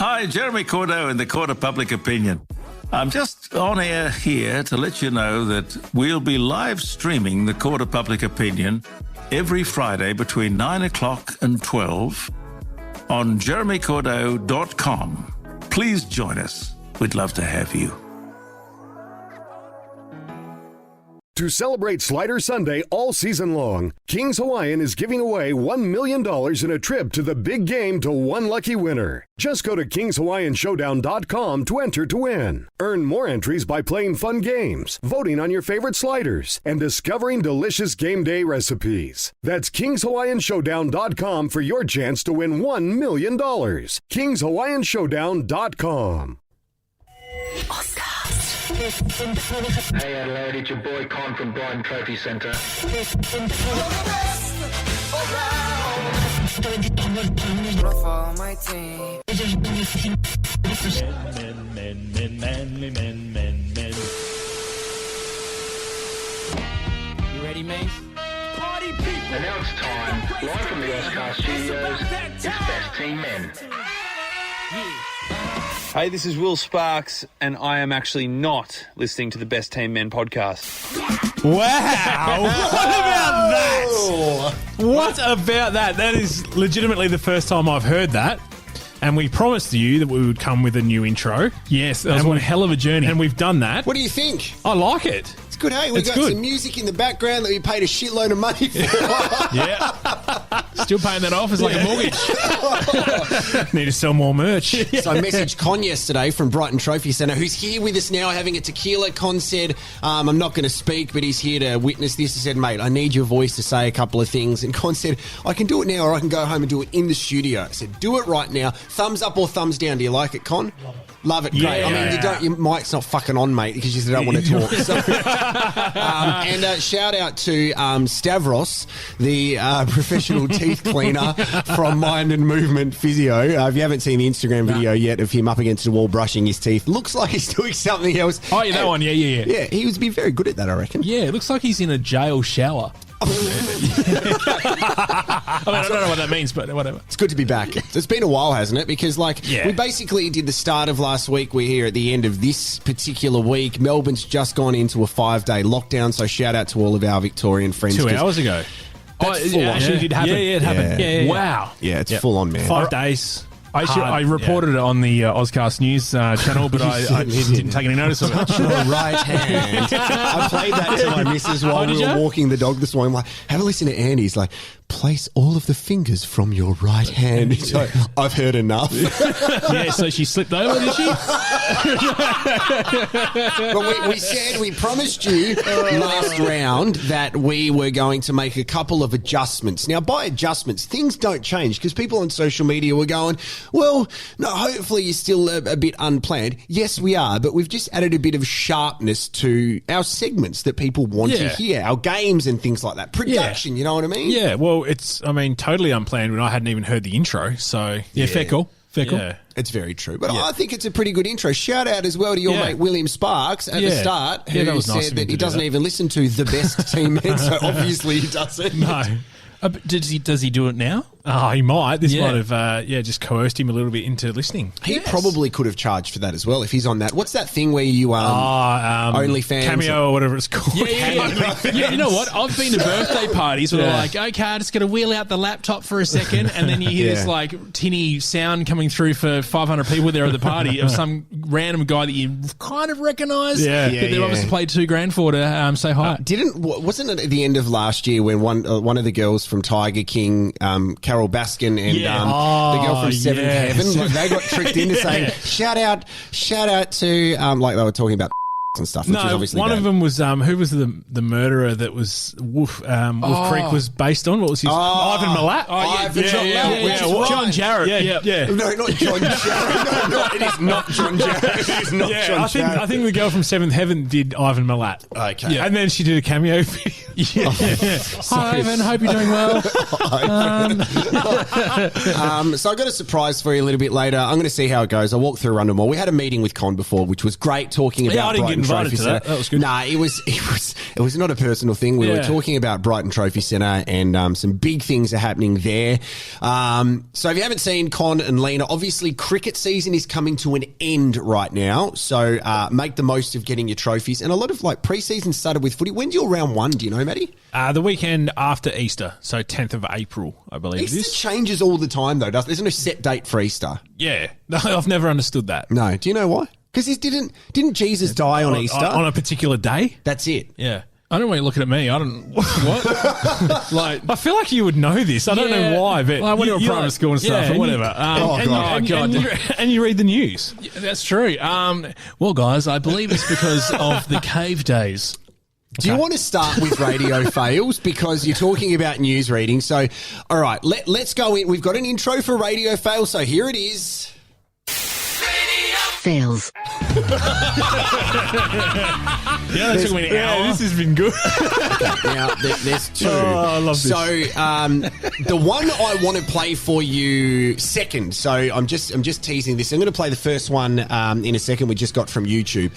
Hi, Jeremy Cordeaux in the Court of Public Opinion. I'm just on air here to let you know that we'll be live streaming the Court of Public Opinion every Friday between 9 o'clock and 12 on jeremycordeaux.com. Please join us. We'd love to have you. To celebrate Slider Sunday all season long, King's Hawaiian is giving away $1 million in a trip to the big game to one lucky winner. Just go to kingshawaiianshowdown.com to enter to win. Earn more entries by playing fun games, voting on your favorite sliders, and discovering delicious game day recipes. That's kingshawaiianshowdown.com for your chance to win $1 million. kingshawaiianshowdown.com. Hey Adelaide, it's your boy Con from Brighton Trophy Centre. You ready, mate? Party people! And now it's time, live from the Oscar Studios, it's Best Team Men. Hey, this is Will Sparks, and I am actually not listening to the Best Team Men podcast. Wow! What about that? What about that? That is legitimately the first time I've heard that. And we promised you that we would come with a new intro. Yes, that was one hell of a journey. And we've done that. What do you think? I like it. It's good, hey? We've got some music in the background that we paid a shitload of money for. Yeah. Still paying that off as like a mortgage. Need to sell more merch. So I messaged Con yesterday from Brighton Trophy Centre, who's here with us now having a tequila. Con said, I'm not going to speak, but he's here to witness this. He said, mate, I need your voice to say a couple of things. And Con said, I can do it now or I can go home and do it in the studio. I said, do it right now. Thumbs up or thumbs down? Do you like it, Con? Love it, great. Yeah. I mean, your mic's not fucking on, mate, because you don't want to talk. So, and shout out to Stavros, the professional teeth cleaner from Mind and Movement Physio. If you haven't seen the Instagram video yet of him up against the wall brushing his teeth, looks like he's doing something else. Oh, yeah, that one. Yeah. Yeah, he would be very good at that, I reckon. Yeah, it looks like he's in a jail shower. I mean, I don't know what that means, but whatever. It's good to be back. It's been a while, hasn't it? Because, we basically did the start of last week. We're here at the end of this particular week. Melbourne's just gone into a 5-day lockdown, so shout out to all of our Victorian friends. 2 hours ago. It actually did happen. Yeah, it happened. Yeah. Wow. Yeah, it's full on, man. 5 days. I reported it on the Ozcast News channel, but I didn't take any notice of it. Your right hand. I played that to my missus while we were walking the dog this morning. I'm like, have a listen to Andy. He's like, place all of the fingers from your right hand. He's like, I've heard enough. Yeah, so she slipped over, did she? But we said, we promised you last round that we were going to make a couple of adjustments. Now, by adjustments, things don't change because people on social media were going, well, no, hopefully you're still a bit unplanned. Yes, we are, but we've just added a bit of sharpness to our segments that people want to hear, our games and things like that. Production, you know what I mean? Yeah, well, it's, totally unplanned when I hadn't even heard the intro. So, fair call. Yeah. It's very true. But I think it's a pretty good intro. Shout out as well to your mate William Sparks at the start, who that was said nice that he doesn't even listen to the Best Team Men, so obviously he doesn't. No. Does he do it now? Oh, he might. This might have, just coerced him a little bit into listening. He probably could have charged for that as well if he's on that. What's that thing where you OnlyFans? Cameo or whatever it's called. Yeah, you know what? I've been to birthday parties where they're like, okay, I'm just going to wheel out the laptop for a second, and then you hear this like tinny sound coming through for 500 people there at the party of some random guy that you kind of recognise. But they obviously paid $2,000 for to say hi. Wasn't it at the end of last year when one of the girls from Tiger King, Carol Baskin and the girl from Seventh Heaven, like, they got tricked into saying shout out to like they were talking about and stuff. Which is obviously one bad. of them was who was the murderer that was Wolf Creek was based on? What was his Ivan Milat? John Jarrett. Yeah. No, not John Jarrett. No, it is not John Jarrett. It is not John Jarrett. I think the girl from Seventh Heaven did Ivan Milat. Okay. And then she did a cameo video. Hi, Ivan. Hope you're doing well. So I got a surprise for you a little bit later. I'm going to see how it goes. I'll walk through Rundle Mall. We had a meeting with Con before, which was great, talking about I didn't Brighton invited Trophy to Centre. that was good. Nah, it was not a personal thing. We were talking about Brighton Trophy Centre and some big things are happening there. So if you haven't seen Con and Lena, obviously cricket season is coming to an end right now. So make the most of getting your trophies. And a lot of pre-season started with footy. When's your round one? Do you know, Matty? The weekend after Easter, so 10th of April, I believe Easter it is. changes all the time, though. There's no set date for Easter. Yeah. No, I've never understood that. No. Do you know why? Because didn't Jesus die on Easter? On a particular day? That's it. Yeah. I don't want you looking at me. I don't. What? I feel like you would know this. I don't know why, but I went to a private school and stuff, but whatever. And you read the news. Yeah, that's true. Well, guys, I believe it's because of the cave days. Do you want to start with radio fails? Because you're talking about news reading. So, all right, let's go in. We've got an intro for radio fails, so here it is. Fails. That took me an hour. This has been good. Now, there's two. I love this. So, the one I want to play for you second. So, I'm just teasing this. I'm going to play the first one in a second. We just got from YouTube.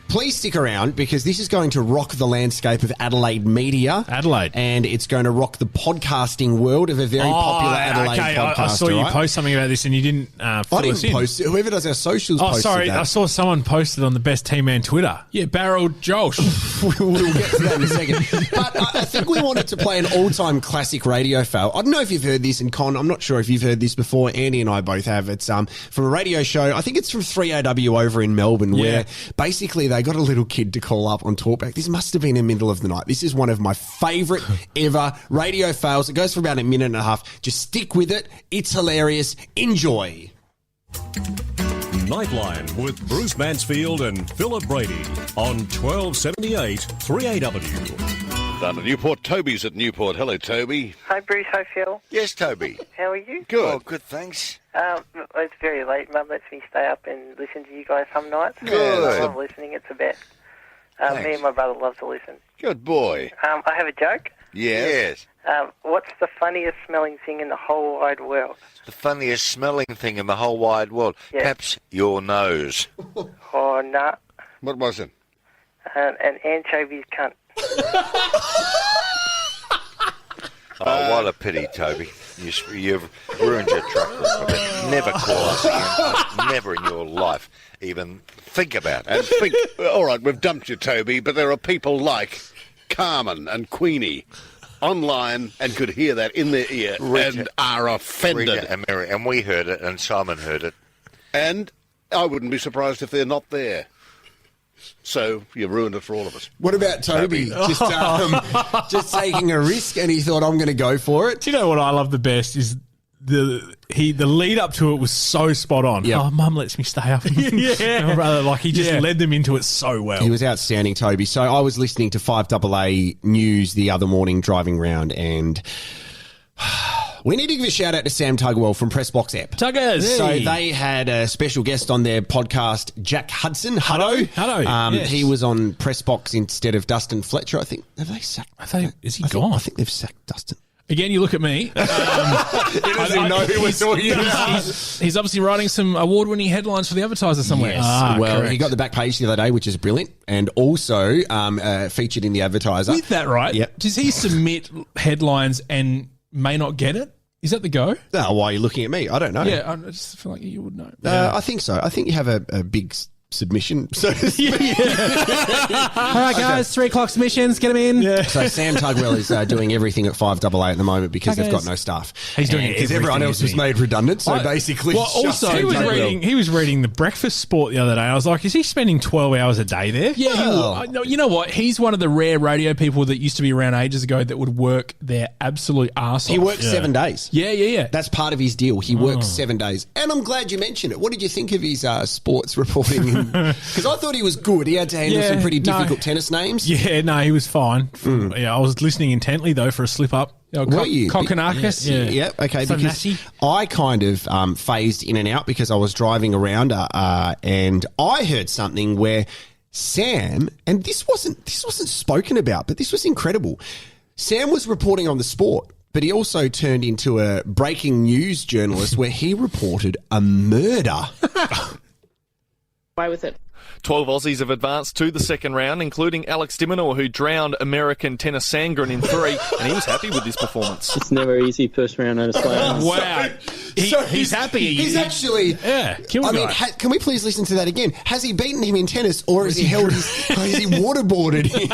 Please stick around because this is going to rock the landscape of Adelaide media. Adelaide. And it's going to rock the podcasting world of a very popular Adelaide podcaster. I saw you right? post something about this and you didn't I fill us didn't in. post it. Whoever does our socials posted sorry. that. I saw someone posted on the Best Team Man Twitter. Yeah, Barrel Josh. We'll get to that in a second. But I think we wanted to play an all-time classic radio fail. I don't know if you've heard this, and Con, I'm not sure if you've heard this before. Andy and I both have. It's from a radio show. I think it's from 3AW over in Melbourne, where basically they got a little kid to call up on talkback. This must have been in the middle of the night. This is one of my favourite ever radio fails. It goes for about a minute and a half. Just stick with it. It's hilarious. Enjoy. Nightline with Bruce Mansfield and Philip Brady on 1278 3AW. Down to Newport. Toby's at Newport. Hello, Toby. Hi, Bruce. Hi, Phil. Yes, Toby. How are you? Good. Oh, good, thanks. It's very late. Mum lets me stay up and listen to you guys some nights. Good. I love listening. It's a bet. Me and my brother love to listen. Good boy. I have a joke. Yes. What's the funniest smelling thing in the whole wide world? The funniest smelling thing in the whole wide world. Yeah. Perhaps your nose. Oh, nah. What was it? An anchovy's cunt. Oh, what a pity, Toby. You've ruined your track record. Never call us again. Never in your life even think about it. And all right, we've dumped you, Toby, but there are people like Carmen and Queenie online and could hear that in their ear and are offended. Rita and Mary, and we heard it, and Simon heard it. And I wouldn't be surprised if they're not there. So you ruined it for all of us. What about Toby? Just taking a risk, and he thought, I'm going to go for it. Do you know what I love the best is the lead up to it was so spot on. Yep. Oh, Mum lets me stay up. My brother, he just led them into it so well. He was outstanding, Toby. So I was listening to 5AA News the other morning driving round, and we need to give a shout out to Sam Tugwell from Pressbox App. Tuggers. So they had a special guest on their podcast, Jack Hudson. Hutto. Yes. He was on Pressbox instead of Dustin Fletcher, I think. Have they sacked? Is he gone? I think they've sacked Dustin. Again, you look at me. He doesn't know who we're talking about. He's obviously writing some award-winning headlines for the Advertiser somewhere. Yes. Well, correct. he got the back page the other day, which is brilliant, and also featured in the Advertiser. With that, right? Yep. Does he submit headlines and may not get it? Is that the go? Oh, why are you looking at me? I don't know. Yeah, I just feel like you would know. I think so. I think you have a big submission. So All right, guys, 3 o'clock submissions, get them in. Yeah. So Sam Tugwell is doing everything at 5AA at the moment because they've got no staff. He's doing because everyone else was made redundant. So basically, also he was reading the Breakfast Sport the other day. I was like, is he spending 12 hours a day there? Yeah, you know what? He's one of the rare radio people that used to be around ages ago that would work their absolute arse off. He works 7 days. Yeah. That's part of his deal. He works 7 days. And I'm glad you mentioned it. What did you think of his sports reporting? Because I thought he was good. He had to handle some pretty difficult tennis names. Yeah, no, he was fine. Yeah, I was listening intently, though, for a slip-up. Were you? Kokonakis? Yeah. Yep, okay. Because I kind of phased in and out because I was driving around and I heard something where Sam, and this wasn't spoken about, but this was incredible. Sam was reporting on the sport, but he also turned into a breaking news journalist where he reported a murder. Away with it. 12 Aussies have advanced to the second round, including Alex Diminor, who drowned American Tennis Sangren in 3, and he was happy with his performance. It's never easy first round out of Australia. Wow. He's happy. He's actually... Yeah, kill I the mean, guy. can we please listen to that again? Has he beaten him in tennis, or has he held his... has he waterboarded him?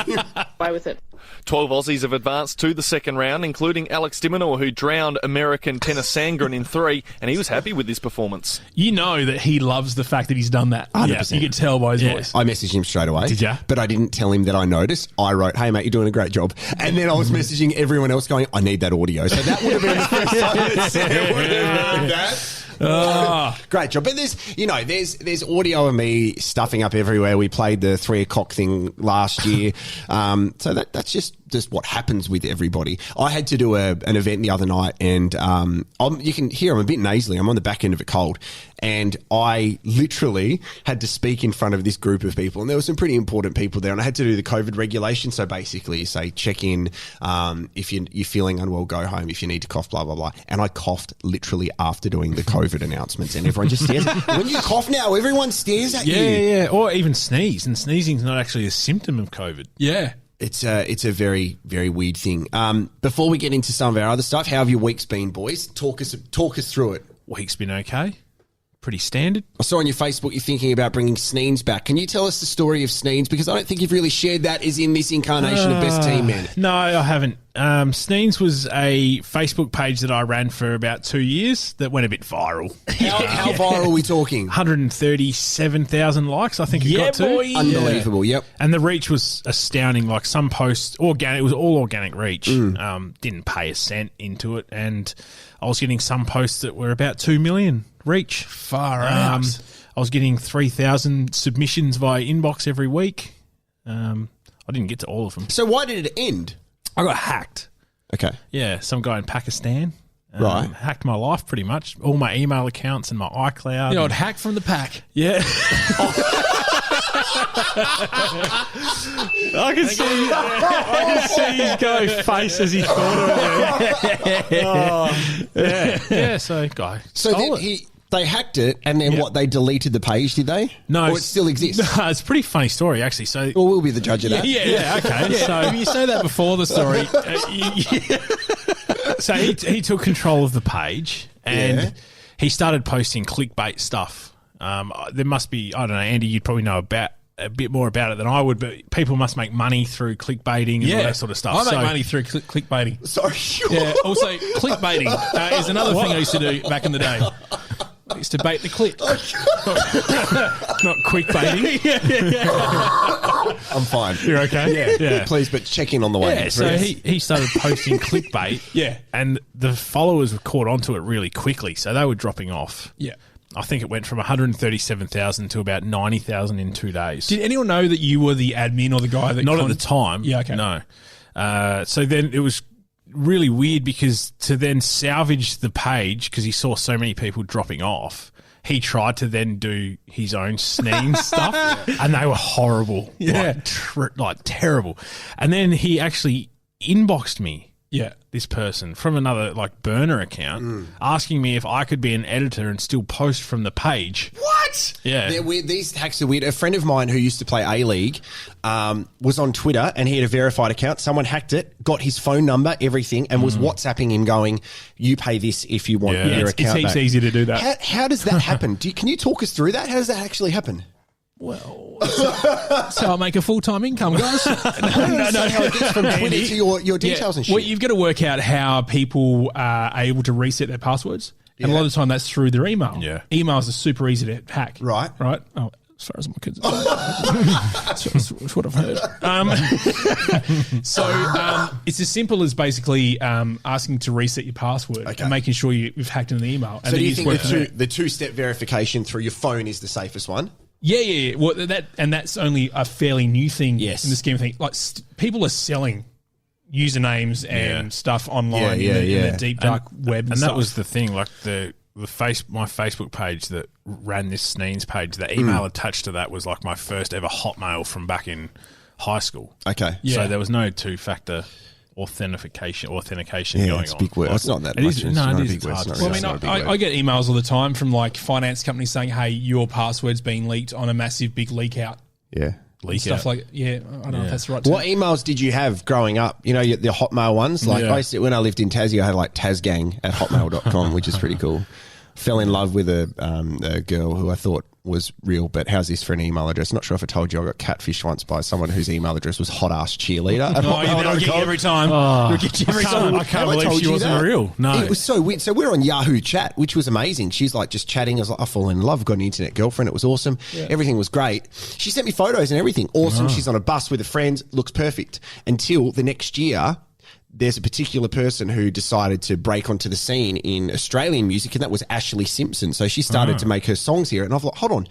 Away with it. 12 Aussies have advanced to the second round, including Alex Diminor, who drowned American Tennis Sangren in 3, and he was happy with his performance. You know that he loves the fact that he's done that. 100%. You can tell by his voice. I messaged him straight away. Did ya? But I didn't tell him that I noticed. I wrote, "Hey, mate, you're doing a great job." And then I was messaging everyone else going, "I need that audio." So that would have been the first time that Sam would have heard that. Great job. But there's audio of me stuffing up everywhere. We played the 3 o'clock thing last year. So that's just what happens with everybody. I had to do an event the other night, and you can hear I'm a bit nasally. I'm on the back end of a cold, and I literally had to speak in front of this group of people, and there were some pretty important people there, and I had to do the COVID regulation. So basically you say, check in, if you're feeling unwell, go home. If you need to cough, blah, blah, blah. And I coughed literally after doing the COVID announcements, and everyone just stares. When you cough now, everyone stares at you. Yeah, or even sneeze, and sneezing's not actually a symptom of COVID. Yeah. It's a very, very weird thing. Before we get into some of our other stuff, how have your weeks been, boys? Talk us through it. Week's been okay. Pretty standard. I saw on your Facebook you're thinking about bringing Sneans back. Can you tell us the story of Sneans? Because I don't think you've really shared that as in this incarnation of Best Team Men. No, I haven't. Sneans was a Facebook page that I ran for about 2 years that went a bit viral. How viral are we talking? 137,000 likes, I think it got to. Boy. Unbelievable, yep. And the reach was astounding. Like some posts, organic, it was all organic reach. Didn't pay a cent into it. And I was getting some posts that were about 2 million reach. Far out. I was getting 3,000 submissions via inbox every week. I didn't get to all of them. So why did it end? I got hacked. Okay. Yeah, some guy in Pakistan. Right. Hacked my life pretty much. All my email accounts and my iCloud. You know, hack from the pack. Yeah. I can see his guy face as he thought of it. Yeah, so guy. So they hacked it, and then what? They deleted the page, did they? No, or it still exists. No, it's a pretty funny story actually. So, well, we'll be the judge of that. Yeah, okay. Yeah. So, if you say that before the story, so he took control of the page and he started posting clickbait stuff. There must be, I don't know, Andy, you'd probably know a bit more about it than I would, but people must make money through clickbaiting and all that sort of stuff. I make money through clickbaiting. Sorry. Yeah. Also, clickbaiting is another thing I used to do back in the day. I used to bait the clip. Not quick baiting. I'm fine. You're okay? Yeah. Please, but check in on the way. Yeah, so he started posting clickbait. Yeah. And the followers were caught onto it really quickly, so they were dropping off. Yeah. I think it went from 137,000 to about 90,000 in 2 days. Did anyone know that you were the admin or the guy that... Not at the time. Yeah, okay. No. So then it was really weird because to then salvage the page, because he saw so many people dropping off, he tried to then do his own Sneans stuff, and they were horrible. Yeah. Like terrible. And then he actually inboxed me. Yeah. This person from another like burner account asking me if I could be an editor and still post from the page. What? Yeah. They're weird. These hacks are weird. A friend of mine who used to play A-League was on Twitter and he had a verified account. Someone hacked it, got his phone number, everything, and was WhatsApping him going, you pay this if you want your account It's easy to do that. How does that happen? Can you talk us through that? How does that actually happen? Well, that's how I make a full-time income, guys. No, how it gets from Twitter to your details and shit. Well, you've got to work out how people are able to reset their passwords. And a lot of the time that's through their email. Yeah. Emails are super easy to hack. Right. Oh, as far as my kids are that's what I've heard. It's as simple as basically asking to reset your password and making sure you've hacked into the email. And so do you think the two-step verification through your phone is the safest one? Yeah. Well, that's only a fairly new thing in the scheme of things. Like people are selling usernames and stuff online in the deep dark web, and that was the thing. Like my Facebook page that ran this Sneans page, the email attached to that was like my first ever Hotmail from back in high school. Okay, so there was no two-factor authentication Yeah, going it's a on. big word. It's not that It much. is- It's no, not it a is. big It's word. hard It's to not say. really- Well, it's not a I big mean, word. I get emails all the time from like finance companies saying, "Hey, your password's been leaked on a massive big leak out." Yeah. And stuff like I don't know if that's the right. What term. emails did you have growing up? You know, the Hotmail ones? Like, Yeah. I used to, when I lived in Tassie, I had like tasgang@hotmail.com, which is pretty cool. Fell in love with a girl who I thought was real, but how's this for an email address? Not sure if I told you I got catfished once by someone whose email address was hot-ass cheerleader. They'll get you every time. They'll get you every time. I can't Have believe told she you wasn't that? real. No. It was so weird. So we're on Yahoo Chat, which was amazing. She's like just chatting. I was like, I fall in love. Got an internet girlfriend. It was awesome. Yeah. Everything was great. She sent me photos and everything. Awesome. She's on a bus with her friends. Looks perfect. Until the next year, there's a particular person who decided to break onto the scene in Australian music, and that was Ashley Simpson. So she started to make her songs here. And I've like, hold on,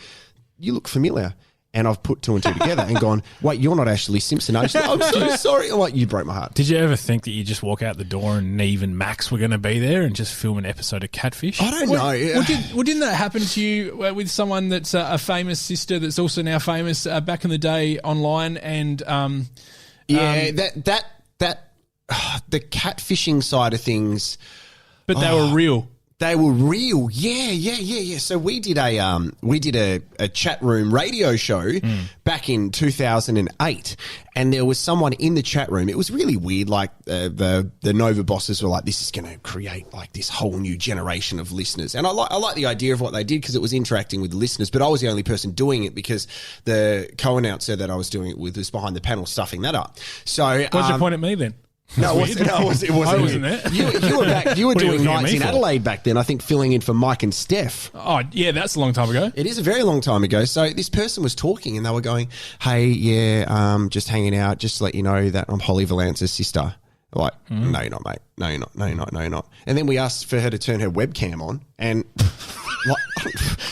you look familiar. And I've put two and two together and gone, wait, you're not Ashley Simpson. I'm so sorry. I'm like, you broke my heart. Did you ever think that you just walk out the door and Neve and Max were going to be there and just film an episode of Catfish? I don't know. Well, didn't that happen to you with someone that's a famous sister that's also now famous back in the day online? And the catfishing side of things. But they were real. They were real. Yeah. So we did a chat room radio show back in 2008, and there was someone in the chat room. It was really weird. Like the Nova bosses were like, "This is going to create like this whole new generation of listeners." And I like the idea of what they did because it was interacting with the listeners. But I was the only person doing it because the co-announcer that I was doing it with was behind the panel stuffing that up. So what's your point at me then? No, it wasn't. I wasn't there. You were back. You were What are you doing looking at nights me in for? Adelaide back then. I think filling in for Mike and Steph. Oh, yeah, that's a long time ago. It is a very long time ago. So this person was talking, and they were going, "Hey, yeah, just hanging out. Just to let you know that I'm Holly Valance's sister." Like, no, you're not, mate. No, you're not. No, you're not. No, you're not. And then we asked for her to turn her webcam on, and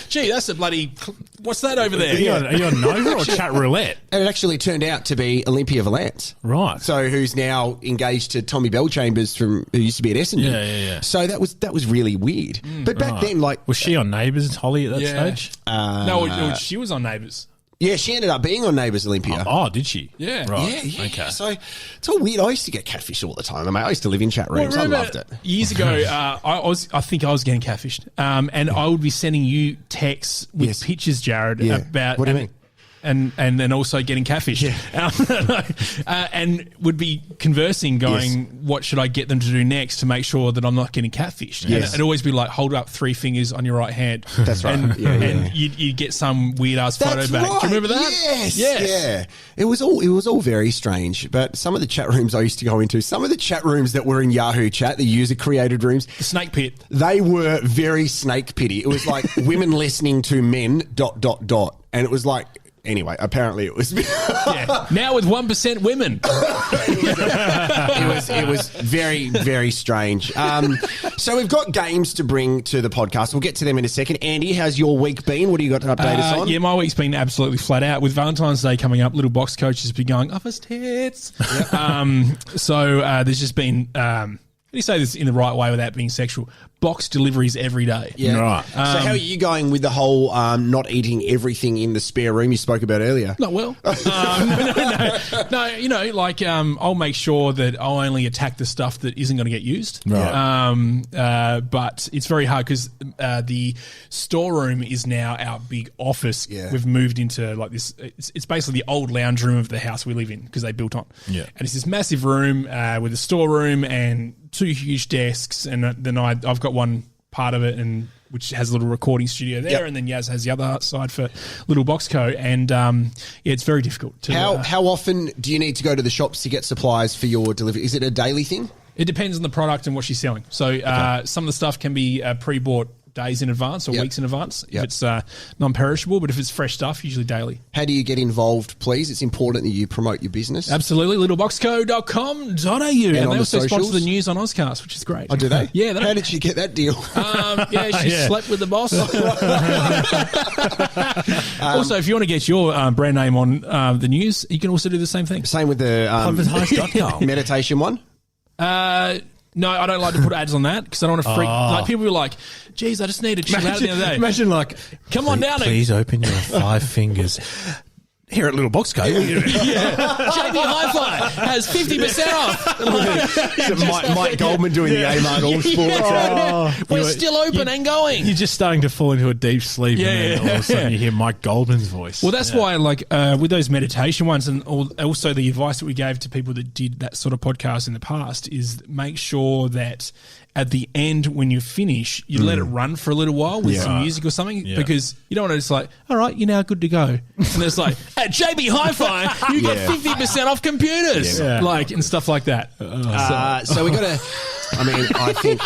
gee, that's a bloody. What's that over there? Are you on Nova or Chat Roulette? And it actually turned out to be Olympia Valance. Right. So who's now engaged to Tommy Bellchambers who used to be at Essendon. Yeah. So that was really weird. But back then, like, was she on Neighbours, Holly, at that stage? No, she was on Neighbours. Yeah, she ended up being on Neighbours Olympia. Oh, did she? Yeah. Right. Yeah. Okay. So it's all weird. I used to get catfish all the time. I mean, I used to live in chat rooms. I loved it. Years ago, I think I was getting catfished, and I would be sending you texts with pictures, Jared, about What do you mean? And then also getting catfished, and would be conversing, going, "What should I get them to do next to make sure that I'm not getting catfished?" Yes. And it'd always be like, "Hold up 3 fingers on your right hand." That's right. And you'd get some weird ass photo That's back. right. Do you remember that? Yes. Yeah. It was all very strange. But some of the chat rooms I used to go into, some of the chat rooms that were in Yahoo Chat, the user created rooms, The snake pit. they were very snake pitty. It was like women listening to men ... And it was like, anyway, apparently it was. Yeah. Now with 1% women. It was very, very strange. So we've got games to bring to the podcast. We'll get to them in a second. Andy, how's your week been? What do you got to update us on? Yeah, my week's been absolutely flat out. With Valentine's Day coming up, little box coach has been going off his tits. So there's just been, how do you say this in the right way without being sexual? Box deliveries every day. Yeah. Right. So how are you going with the whole not eating everything in the spare room you spoke about earlier? Not well. No, you know, like I'll make sure that I'll only attack the stuff that isn't going to get used. Right. But it's very hard because the storeroom is now our big office. Yeah. We've moved into like this. It's basically the old lounge room of the house we live in because they built on. Yeah. And it's this massive room with a storeroom and 2 huge desks, and then I've got one part of it and which has a little recording studio there, and then Yaz has the other side for Little Boxco, and it's very difficult. How often do you need to go to the shops to get supplies for your delivery? Is it a daily thing? It depends on the product and what she's selling. So some of the stuff can be pre-bought days in advance or weeks in advance if it's non-perishable, but if it's fresh stuff, usually daily. How do you get involved, please? It's important that you promote your business. Absolutely. littleboxco.com.au. And they on the also sponsor socials? the news on Ozcast, which is great. Oh, do they? Yeah. How did you get that deal? She slept with the boss. Also, if you want to get your brand name on the news, you can also do the same thing. Same with the meditation one? No, I don't like to put ads on that because I don't want to freak. Like people are like, geez, I just need to chill out the other day. Imagine like, come on down. Please open your 5 fingers. Here at Little Boxco. JB Hi-Fi has 50% off. Mike Goldman doing the A-Mart All Sports. We're still open and going. You're just starting to fall into a deep sleep, and then all of a sudden you hear Mike Goldman's voice. Well, that's why, like, with those meditation ones, and also the advice that we gave to people that did that sort of podcast in the past is make sure that at the end, when you finish, you let it run for a little while with some music or something, because you don't want to just like, all right, you're now good to go. And it's like, at JB Hi-Fi, you get 50% off computers, like, and stuff like that. So we got to, I mean, I think...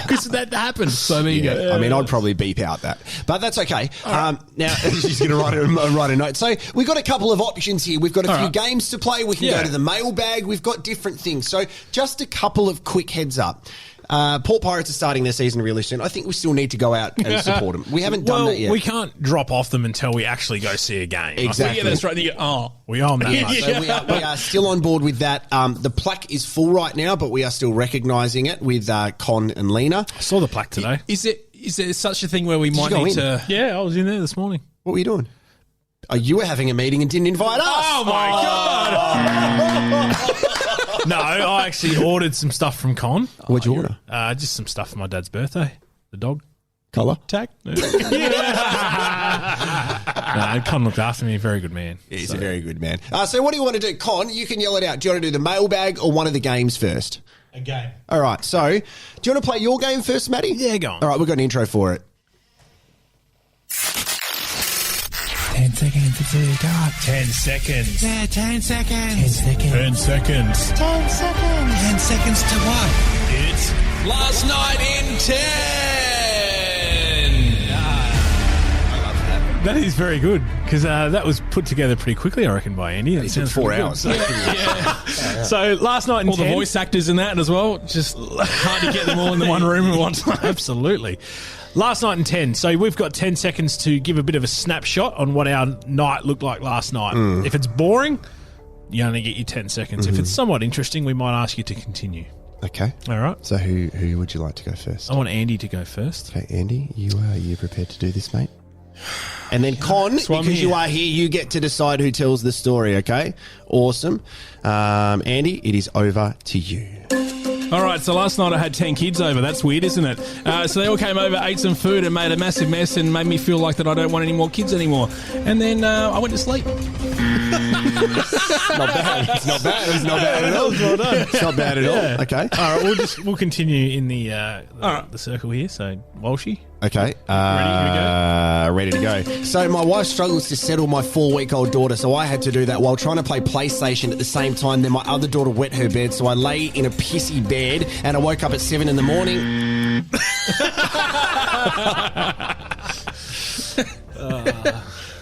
Because that happens, so there you go. I mean, I'd probably beep out that. But that's okay. Now, she's going to write a note. So we've got a couple of options here. We've got a few games to play. We can go to the mailbag. We've got different things. So just a couple of quick heads up. Port Pirates are starting their season really soon. I think we still need to go out and support them. We haven't done that yet. We can't drop off them until we actually go see a game. Exactly. Yeah, that's right. We own that much. So we are still on board with that. The plaque is full right now, but we are still recognising it with Con and Lena. I saw the plaque today. Is there such a thing where we might need to... Yeah, I was in there this morning. What were you doing? Oh, you were having a meeting and didn't invite us. Oh, my God. No, I actually ordered some stuff from Con. What'd you order? Just some stuff for my dad's birthday. The dog. Colour? Tag. No, Con looked after me. Very good man. He's a very good man. So what do you want to do? Con, you can yell it out. Do you want to do the mailbag or one of the games first? A game. All right. So do you want to play your game first, Matty? Yeah, go on. All right, we've got an intro for it. 10 seconds to do God. 10 seconds. Yeah, 10 seconds. 10 seconds. 10 seconds. 10 seconds. 10 seconds to what? It's Last Night in 10. I love that. That is very good because that was put together pretty quickly, I reckon, by Andy. It took 4 hours. So Last Night in 10. All the voice actors in that as well. Just hard to get them all in the one room at one time. Absolutely. Last Night in 10. So we've got 10 seconds to give a bit of a snapshot on what our night looked like last night. If it's boring, you only get your 10 seconds. If it's somewhat interesting, we might ask you to continue. Okay. All right. So who would you like to go first? I want Andy to go first. Okay, Andy, you prepared to do this, mate? And then Con, because you are here, you get to decide who tells the story, okay? Awesome. Andy, it is over to you. All right, so last night I had 10 kids over. That's weird, isn't it? So they all came over, ate some food and made a massive mess and made me feel like that I don't want any more kids anymore. And then I went to sleep. Not bad. It's not bad. It's not bad at all. Well done. It's not bad at all. Okay. All right, we'll continue in the circle here. So Walshy. Okay. Ready to go. So my wife struggles to settle my 4-week-old daughter, so I had to do that while trying to play PlayStation at the same time. Then my other daughter wet her bed, so I lay in a pissy bed and I woke up at 7 in the morning.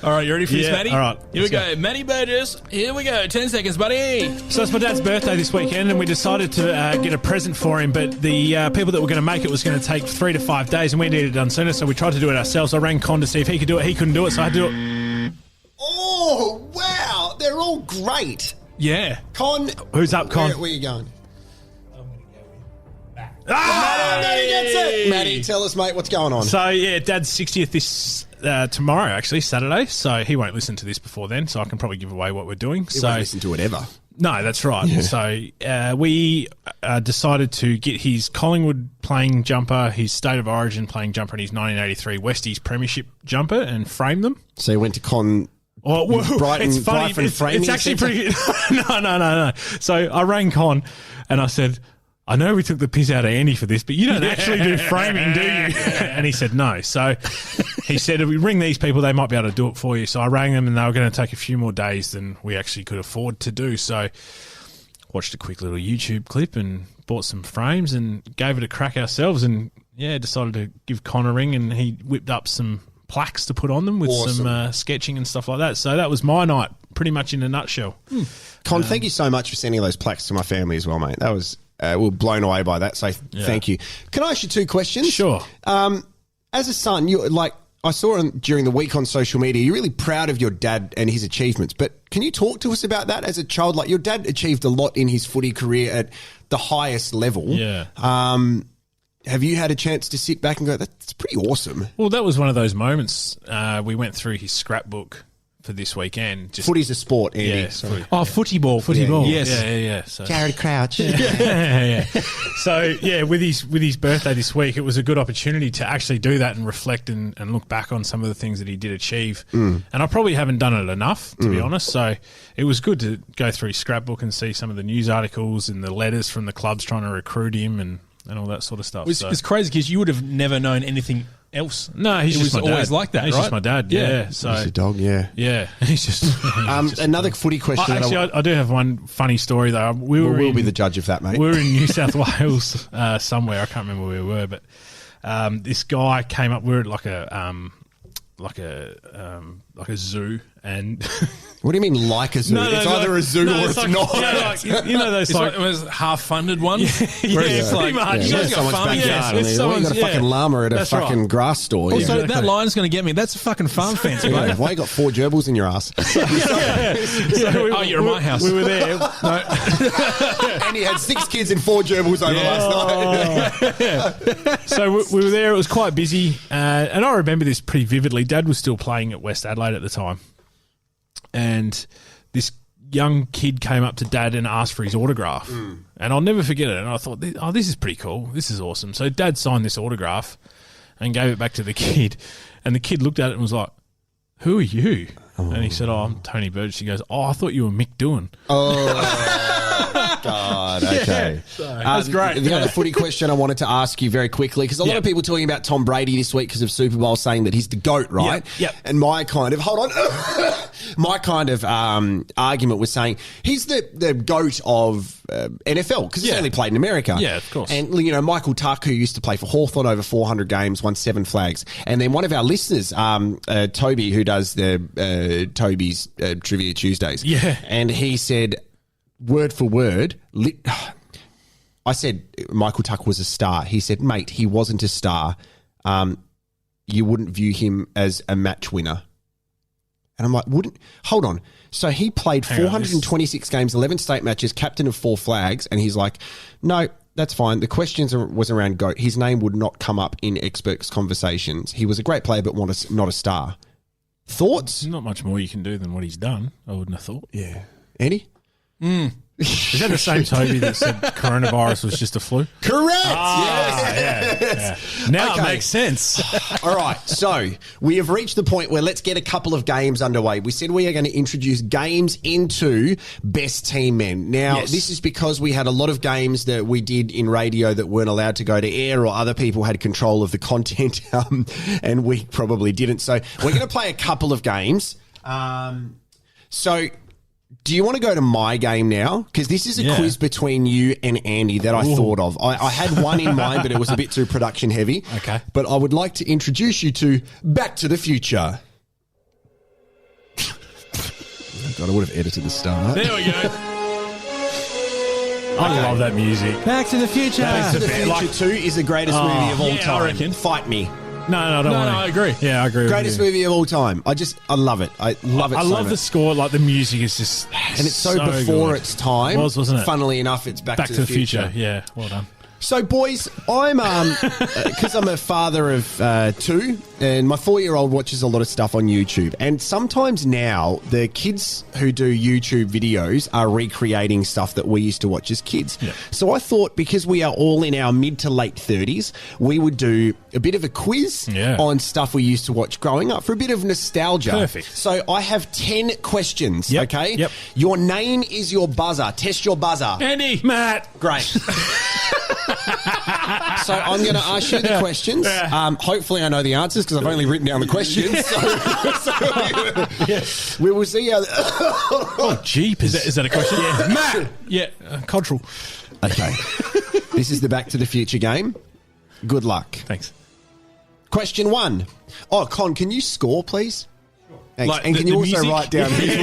All right, you ready for this, Matty? All right. Here we go. Matty Burgess. Here we go. 10 seconds, buddy. So it's my dad's birthday this weekend, and we decided to get a present for him, but the people that were going to make it was going to take 3 to 5 days, and we needed it done sooner, so we tried to do it ourselves. I rang Con to see if he could do it. He couldn't do it, so I had to do it. Oh, wow. They're all great. Yeah. Con. Who's up, Con? Where are you going? Matty gets it. Matty, tell us, mate, what's going on? So, yeah, Dad's 60th this tomorrow, actually, Saturday. So he won't listen to this before then, so I can probably give away what we're doing. He won't listen to it ever. No, that's right. Yeah. So we decided to get his Collingwood playing jumper, his State of Origin playing jumper, and his 1983 Westies Premiership jumper and frame them. So he went to Brighton it's funny. Framing it's actually pretty... No. So I rang Con and I said, I know we took the piss out of Andy for this, but you don't actually do framing, do you? And he said no. So he said, if we ring these people, they might be able to do it for you. So I rang them and they were going to take a few more days than we actually could afford to do. So watched a quick little YouTube clip and bought some frames and gave it a crack ourselves and, decided to give Con a ring, and he whipped up some plaques to put on them with some sketching and stuff like that. So that was my night, pretty much in a nutshell. Con, thank you so much for sending those plaques to my family as well, mate. That was... we were blown away by that, so thank you. Can I ask you 2 questions? Sure. As a son, I saw during the week on social media, you're really proud of your dad and his achievements, but can you talk to us about that as a child? Like, your dad achieved a lot in his footy career at the highest level. Yeah. Have you had a chance to sit back and go, that's pretty awesome? Well, that was one of those moments. We went through his scrapbook for this weekend. Just Footy's a sport, Andy. Yeah, Sorry. footy ball. Yes. Yeah. So. Jared Crouch. yeah. So with his birthday this week, it was a good opportunity to actually do that and reflect and look back on some of the things that he did achieve. And I probably haven't done it enough, to be honest. So it was good to go through his scrapbook and see some of the news articles and the letters from the clubs trying to recruit him and all that sort of stuff. It's crazy because you would have never known anything else. No, he's just my dad. Always like that. He's right? just my dad. Yeah. So He's a dog. Yeah. yeah, he's just Another footy question. I do have one funny story though. We'll be the judge of that, mate. We were in New South Wales somewhere. I can't remember where we were, but this guy came up. We were at like a zoo, and what do you mean like a zoo? It's either a zoo or it's like, not. You know those It was half-funded ones. Yeah, where it's pretty like, much. you guys got someone's farming. backyard. it's You someone's- got a fucking llama at a That's fucking right. grass store. Also, Yeah. that line's going to get me. That's a fucking farm fence, bro. Yeah, why you got 4 gerbils in your ass? Oh, you're at my house. We were there. And he had 6 kids and 4 gerbils over last night. So we were there. It was quite busy, and I remember this pretty vividly. Dad was still playing at West Adelaide at the time, and this young kid came up to Dad and asked for his autograph, and I'll never forget it. And I thought, oh, this is pretty cool. This is awesome. So Dad signed this autograph and gave it back to the kid, and the kid looked at it and was like, "Who are you?" And he said, "Oh, I'm Tony Burgess." He goes, "Oh, I thought you were Mick Doohan." Oh, God. Okay. That's great. The other footy question I wanted to ask you very quickly, because a lot of people talking about Tom Brady this week because of Super Bowl, saying that he's the GOAT, right? Yep. And my kind of, argument was saying he's the GOAT of NFL because he's only played in America. Yeah, of course. And, Michael Tuck, who used to play for Hawthorn over 400 games, won 7 flags. And then one of our listeners, Toby, who does the Toby's Trivia Tuesdays. Yeah. And he said, word for word, I said Michael Tuck was a star. He said, mate, he wasn't a star. You wouldn't view him as a match winner. And I'm like, hold on. So he played 426 games, 11 state matches, captain of 4 flags, and he's like, no, that's fine. The questions was around GOAT. His name would not come up in experts' conversations. He was a great player, but not a star. Thoughts? Not much more you can do than what he's done, I wouldn't have thought. Yeah. Andy? Is that the same Toby that said coronavirus was just a flu? Correct. Yeah. Now it makes sense. All right, so we have reached the point where let's get a couple of games underway. We said we are going to introduce games into Best Team Men. Now, this is because we had a lot of games that we did in radio that weren't allowed to go to air, or other people had control of the content, and we probably didn't. So we're going to play a couple of games. So do you want to go to my game now? Because this is a quiz between you and Andy that I thought of. I had one in mind, but it was a bit too production heavy. Okay. But I would like to introduce you to Back to the Future. God, I would have edited the start. There we go. I love that music. Back to the Future. Back to the Future 2 is the greatest movie of all time. I reckon. Fight me. No, I don't want to. I agree. Yeah, I agree. Greatest with you. movie of all time. I love it. I love it. I so love much. the score. Like the music is just, And it's so before good. its time. It was, wasn't it? Funnily enough, it's Back to the Future. Yeah, well done. So, boys, I'm because I'm a father of 2, and my 4-year-old watches a lot of stuff on YouTube. And sometimes now, the kids who do YouTube videos are recreating stuff that we used to watch as kids. Yeah. So I thought, because we are all in our mid to late 30s, we would do a bit of a quiz on stuff we used to watch growing up for a bit of nostalgia. Perfect. So I have 10 questions. Yep. Okay. Yep. Your name is your buzzer. Test your buzzer. Andy. Matt. Great. So I'm going to ask you the questions. Hopefully I know the answers because I've only written down the questions. So we will see how... Oh, jeepers. Is that a question? Yeah. Matt. Yeah, Cottrell. Okay. This is the Back to the Future game. Good luck. Thanks. Question 1. Oh, Con, can you score, please? Thanks. Like and can the you also music? write down his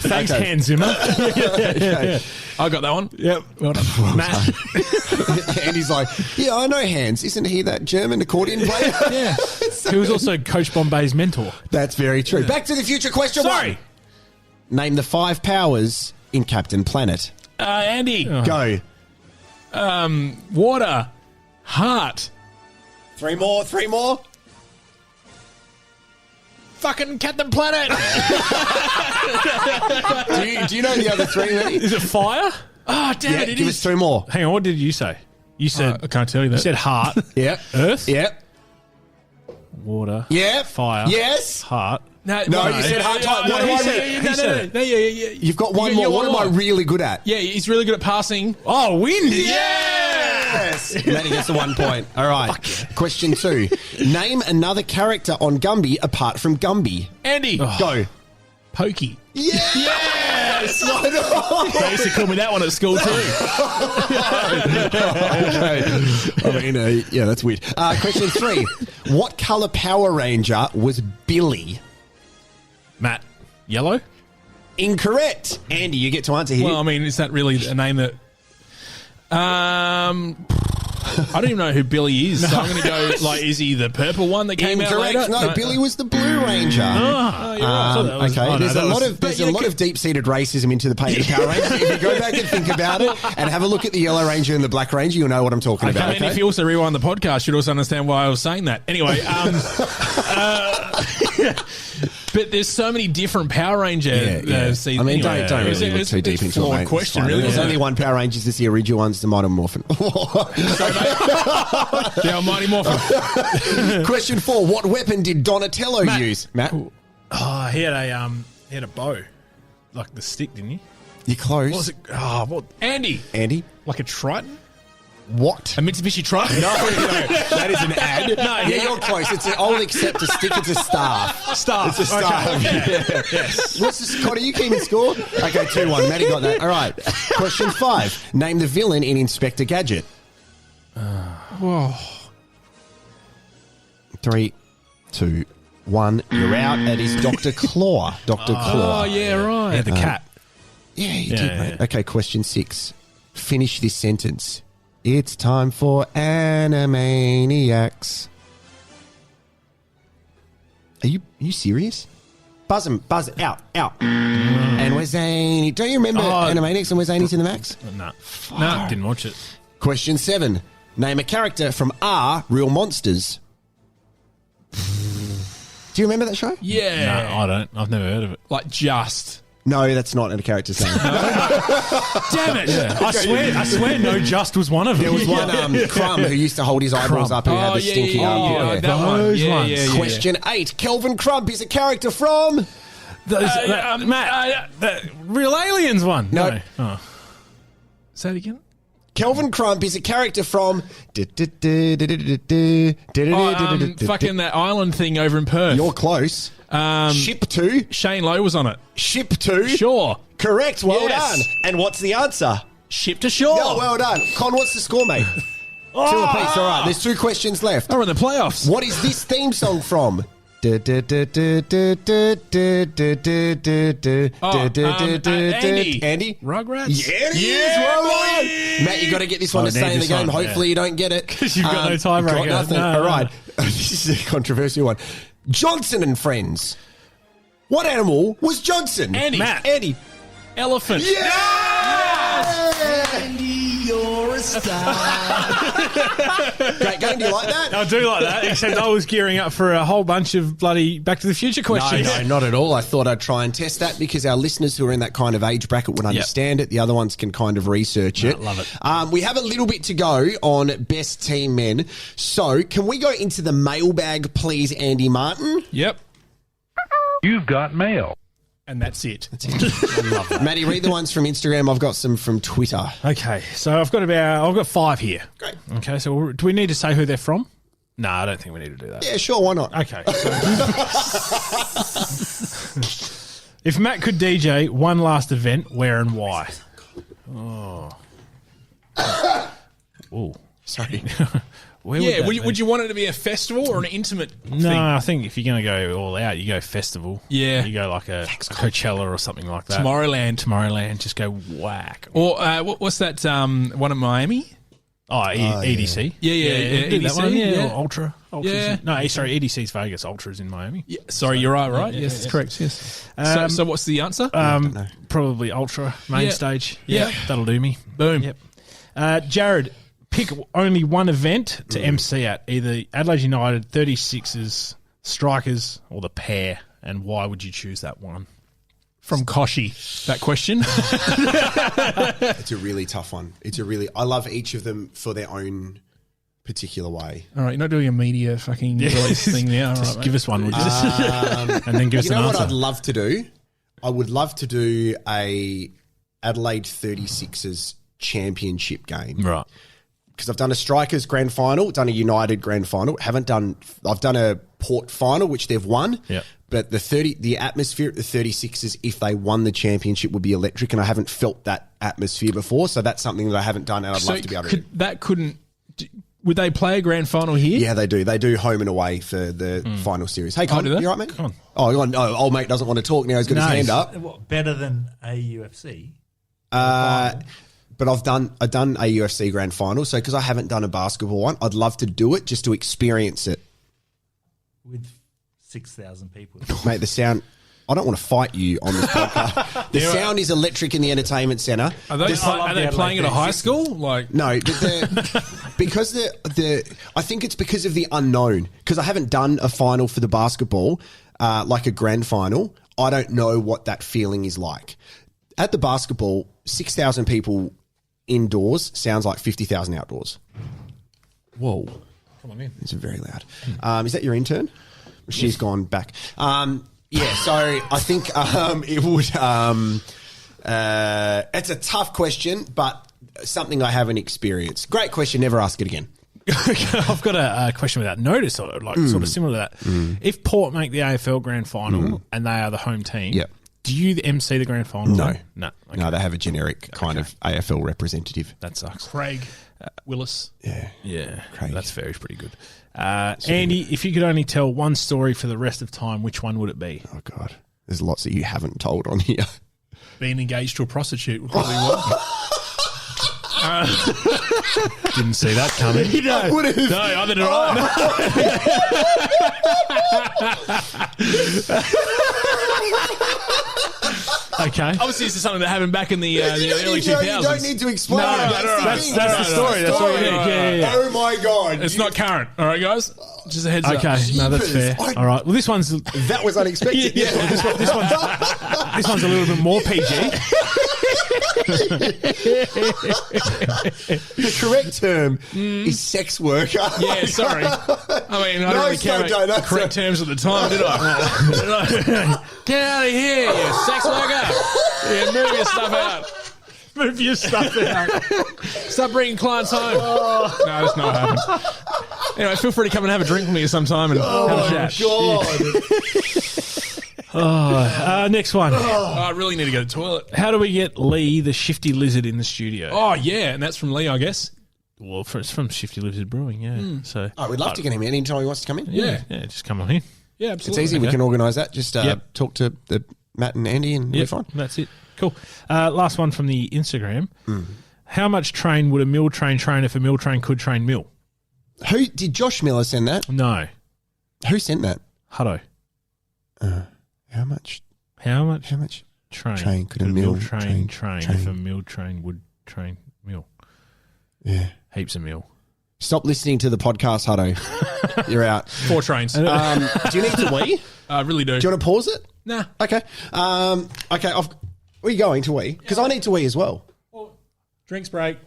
Thanks, Okay. Hans Zimmer. Okay. I got that one. Yep. Well done. Matt. And he's like, yeah, I know Hans. Isn't he that German accordion player? Yeah. He was also Coach Bombay's mentor. That's very true. Back to the Future question 1. Name the 5 powers in Captain Planet. Andy. Go. Water. Heart. 3 more. fucking Captain Planet. Do you know the other three, Matty? Is it fire? Oh, damn it, it give is. us two more. Hang on, what did you say? You said I can't tell you that. You said heart. Yep. Earth. Yep. Water. Yep. Fire. Yes. Heart. No, you said heart type. What am I? You've got one more. What am I really good at? Yeah, he's really good at passing. Oh, wind. Yes. Matty gets the 1 point. All right. Question 2. Name another character on Gumby apart from Gumby. Andy. Go. Pokey. Yes. Yes. They used to call me that one at school too. Okay. I mean, yeah, that's weird. Question 3. What colour Power Ranger was Billy? Matt. Yellow? Incorrect. Andy, you get to answer here. Well, I mean, is that really a name that... I don't even know who Billy is, so I'm going to go, like, is he the purple one that came out later? No, Billy was the Blue Ranger. Okay, there's a lot of deep-seated racism into the painting of Power Rangers. If you go back and think about it and have a look at the Yellow Ranger and the Black Ranger, you'll know what I'm talking about. And if you also rewind the podcast, you'd also understand why I was saying that. Anyway, but there's so many different Power Ranger. I mean, don't really look too deep into it. Question, really. There's only one Power Rangers. It's the original one's the Mighty Morphin. Yeah, Mighty Morphin. Question 4. What weapon did Donatello use? Matt? Oh, he had a bow. Like the stick, didn't he? You're close. What was it? Oh, what? Andy. Like a Triton? What? A Mitsubishi Triton? No, that is an ad. No, yeah, you're close. I'll accept a stick. It's a staff. Staff. It's a staff. Okay. Yeah. Yes. What's the score? Are you keeping score? Okay, 2-1. Matty got that. All right. Question 5. Name the villain in Inspector Gadget. Whoa. 3, 2, 1. You're out. That is Dr. Claw. Dr. Claw. Oh, yeah, right. Yeah, the cat. Yeah, you did, mate. Okay, question 6. Finish this sentence. It's time for Animaniacs. Are you serious? Buzz out. And we're zany. Don't you remember Animaniacs and we're zany to the max? No, didn't watch it. Question 7. Name a character from R Real Monsters. Do you remember that show? Yeah. No, I don't. I've never heard of it. Like Just. No, that's not a character's name. Damn it. Yeah. I swear no Just was one of them. There was one Crumb who used to hold his eyebrows up who had the stinky armpit. That one. Those ones. Yeah. Question 8. Kelvin Crump is a character from... Matt, the Real Aliens one. No. Oh. Say it again. Kelvin Crump is a character from... Fucking that island thing over in Perth. You're close. Ship 2. Shane Lowe was on it. Ship 2. Sure. Correct. Well Yes. done. And what's the answer? Ship to shore. Yeah, well done. Con, what's the score, mate? 2 apiece. All right, there's 2 questions left. Oh, we're in the playoffs. What is this theme song from? Andy. Rugrats? Yeah, it is. Well done. Matt, you got to get this one to stay in the game. Hopefully you don't get it. Because you've got no tiebreaker. Got nothing. No, All right. This is a controversial one. Johnson and Friends. What animal was Johnson? Andy. Matt. Andy. Elephant. Andy, you're a star. Great game. Do you like that? I do like that, except I was gearing up for a whole bunch of bloody Back to the Future questions. No, not at all. I thought I'd try and test that because our listeners who are in that kind of age bracket would understand it. The other ones can kind of research it. Love it. We have a little bit to go on Best Team Men. So can we go into the mailbag, please, Andy Martin? Yep. You've got mail. And that's it. I love that. Matty, read the ones from Instagram. I've got some from Twitter. Okay, so I've got 5 here. Great. Okay, so do we need to say who they're from? No, I don't think we need to do that. Yeah, sure, why not? Okay. So if Matt could DJ one last event, where and why? Oh. Oh. Sorry. Would you want it to be a festival or an intimate thing? No, I think if you're going to go all out, you go festival. Yeah. You go like a Coachella or something like that. Tomorrowland. Just go whack. Or what's that one in Miami? Oh, EDC. Yeah. EDC. That one, yeah. Or Ultra. Yeah. No, sorry, EDC's Vegas. Ultra's in Miami. Yeah. Sorry, you're right? Yes, that's correct. Yes. So what's the answer? Probably Ultra, main stage. Yeah. That'll do me. Boom. Yep. Jared, pick only one event to MC at, either Adelaide United, 36ers, Strikers, or the Pair and why would you choose that one? From Koshi, that question. It's a really tough one. I love each of them for their own particular way. All right, you're not doing a media fucking release thing now. Just right, give us one, would you? And then give us an answer. You know what I'd love to do? I would love to do a Adelaide 36ers championship game. Right. Because I've done a Strikers grand final, done a United grand final. I've done a Port final, which they've won. Yep. But the atmosphere at the 36ers, if they won the championship, would be electric, and I haven't felt that atmosphere before. So that's something that I haven't done, and I'd love to be able to do. Would they play a grand final here? Yeah, they do. They do home and away for the final series. Hey, Con, you all right, mate? Come on. Oh, no, old mate doesn't want to talk now. He's got his hand up. What, better than a UFC? But I've done a UFC grand final, so because I haven't done a basketball one, I'd love to do it just to experience it. With 6,000 people. Mate, the sound... I don't want to fight you on this podcast. The sound is electric in the entertainment centre. Are they playing at a high school? No, because I think it's because of the unknown. Because I haven't done a final for the basketball, like a grand final. I don't know what that feeling is like. At the basketball, 6,000 people indoors sounds like 50,000 outdoors. Whoa. Come on in. It's very loud. Is that your intern? She's gone back. Yeah, so I think it would... it's a tough question, but something I haven't experienced. Great question. Never ask it again. I've got a question without notice, sort of similar to that. If Port make the AFL Grand Final and they are the home team, do you MC the Grand Final? No. No. Okay. No, they have a generic kind of AFL representative. That sucks. Craig Willis. Yeah. Craig. That's fair. He's pretty good. Andy, if you could only tell one story for the rest of time, which one would it be? Oh, God. There's lots that you haven't told on here. Being engaged to a prostitute would probably work. Didn't see that coming. I would have. No, either did I. Okay. Obviously, this is something that happened back in the early 2000s. You don't need to explain. No, That's the story. That's what we need. Yeah. Oh, my God. It's not current. All right, guys? Just a heads up. Okay, no, that's fair. All right. Well, this one's... That was unexpected. This one's a little bit more PG. The correct term is sex worker. Yeah, sorry. I mean, I didn't really care about the correct terms at the time, did I? Get out of here, you sex worker. Yeah, move your stuff out. Move your stuff out. Stop bringing clients home. No, that's not what happened. Anyway, feel free to come and have a drink with me sometime and have a chat. God. Next one. I really need to go to the toilet. How do we get Lee, the shifty lizard, in the studio? Oh, yeah, and that's from Lee, I guess. Well, it's from Shifty Lizard Brewing, yeah. So, we'd love to get him in anytime he wants to come in. Yeah, just come on in. Yeah, absolutely. It's easy. We can organise that. Just talk to Matt and Andy and we're fine. That's it. Cool. Last one from the Instagram. How much train would a mill train if a mill train could train mill? Who did Josh Miller send that? No. Who sent that? Hutto. How much train could a mill train if a mill train would train mill? Yeah. Heaps of mill. Stop listening to the podcast, Hutto. You're out. 4 trains. Do you need to wee? I really do. Do you want to pause it? Nah. Okay. Okay. Where are you going to wee? Because I need to wee as well. Drinks break.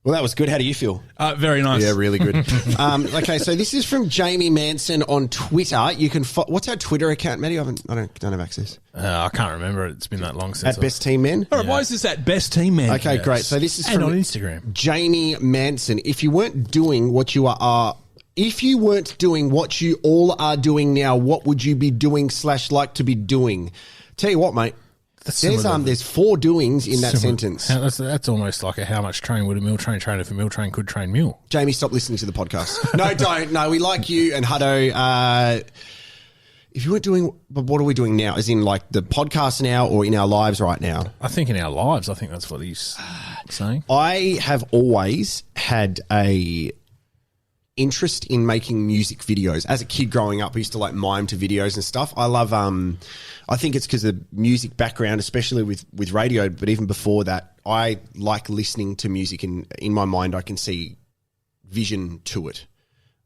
Well, that was good. How do you feel? Very nice. Yeah, really good. Okay, so this is from Jamie Manson on Twitter. You can what's our Twitter account, Matty? I don't have access. I can't remember. It's been that long since. At Best Team Men. All right, why is this at Best Team Men? Okay, great. So this is and from on Instagram. Jamie Manson. If you weren't doing what you if you weren't doing what you all are doing now, what would you be doing / like to be doing? Tell you what, mate. There's 4 doings in that sentence. That's almost like a how much train would a mill train if a mill train could train mill. Jamie, stop listening to the podcast. No, don't. No, we like you and Hutto. If you weren't doing, but what are we doing now? As in like the podcast now or in our lives right now? I think in our lives. I think that's what he's saying. I have always had a interest in making music videos. As a kid growing up, I used to like mime to videos and stuff. I love, I think it's because of music background, especially with radio, but even before that, I like listening to music and in my mind I can see vision to it.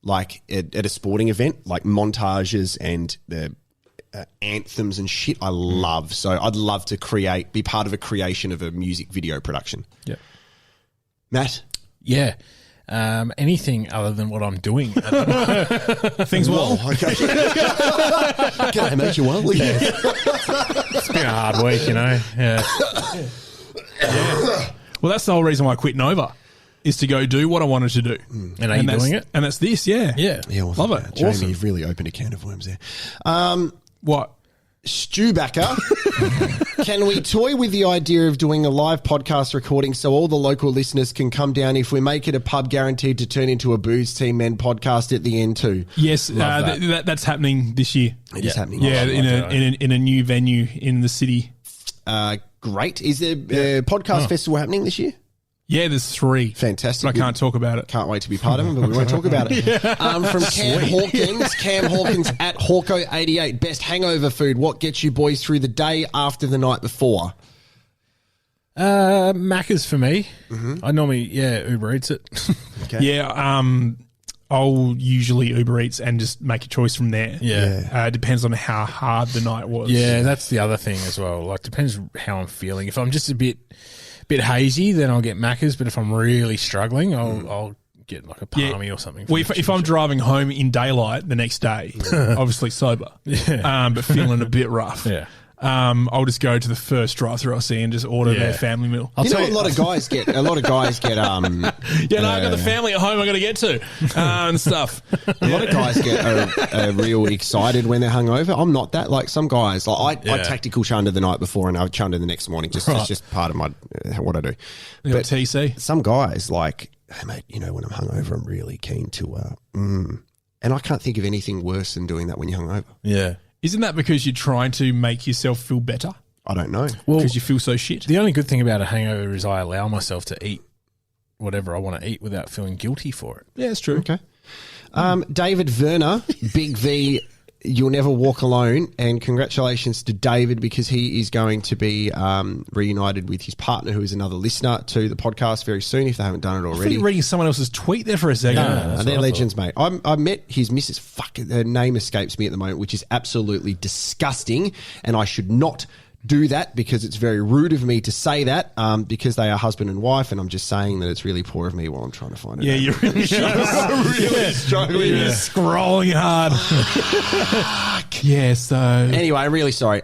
Like at a sporting event, like montages and the anthems and shit I love. So I'd love to be part of a creation of a music video production. Yeah. Matt? Yeah. Anything other than what I'm doing. Things well. Okay. G'day, mate. You well? Yeah. It's been a hard week, you know. Yeah. Well, that's the whole reason why I quit Nova, is to go do what I wanted to do. And are you doing it? And that's this, yeah. Yeah. Yeah, well, love it. Jamie, Awesome. you've really opened a can of worms there. What? Stewbacker, can we toy with the idea of doing a live podcast recording so all the local listeners can come down if we make it a pub guaranteed to turn into a Booze Team Men podcast at the end too? Yes, that's happening this year. It is happening. Yeah, in a new venue in the city. Great. Is there a podcast festival happening this year? Yeah, there's 3. Fantastic. But I can't talk about it. Can't wait to be part of them, but we won't talk about it. From Cam Hawkins at Hawko88. Best hangover food. What gets you boys through the day after the night before? Macca's for me. I normally, Uber Eats it. Okay. Yeah, I'll usually Uber Eats and just make a choice from there. Yeah. It depends on how hard the night was. Yeah, that's the other thing as well. Like, depends how I'm feeling. If I'm just a bit hazy, then I'll get Macca's. But if I'm really struggling, I'll get like a palmy or something. Well, if I'm driving home in daylight the next day, obviously sober, but feeling a bit rough, I'll just go to the first drive-through I see and just order their family meal. A lot of guys get. I got the family at home I got to get to and stuff. A lot of guys get real excited when they're hungover. I'm not that. Like some guys, I tactical chunder the night before and I chunder the next morning. It's just part of my what I do. But TC. Some guys like, hey mate, you know, when I'm hungover, I'm really keen to. And I can't think of anything worse than doing that when you're hungover. Yeah. Isn't that because you're trying to make yourself feel better? I don't know. Well, because you feel so shit. The only good thing about a hangover is I allow myself to eat whatever I want to eat without feeling guilty for it. Yeah, it's true. Okay. David Werner, Big V, you'll never walk alone. And congratulations to David because he is going to be reunited with his partner, who is another listener to the podcast very soon, if they haven't done it already. I thought you were reading someone else's tweet there for a second. No, they're legends, mate. I met his missus. Fuck, her name escapes me at the moment, which is absolutely disgusting. And I should not do that because it's very rude of me to say that because they are husband and wife, and I'm just saying that it's really poor of me while I'm trying to find it. Yeah, you're really struggling. You're scrolling hard. Yeah, so... Anyway, I'm really sorry.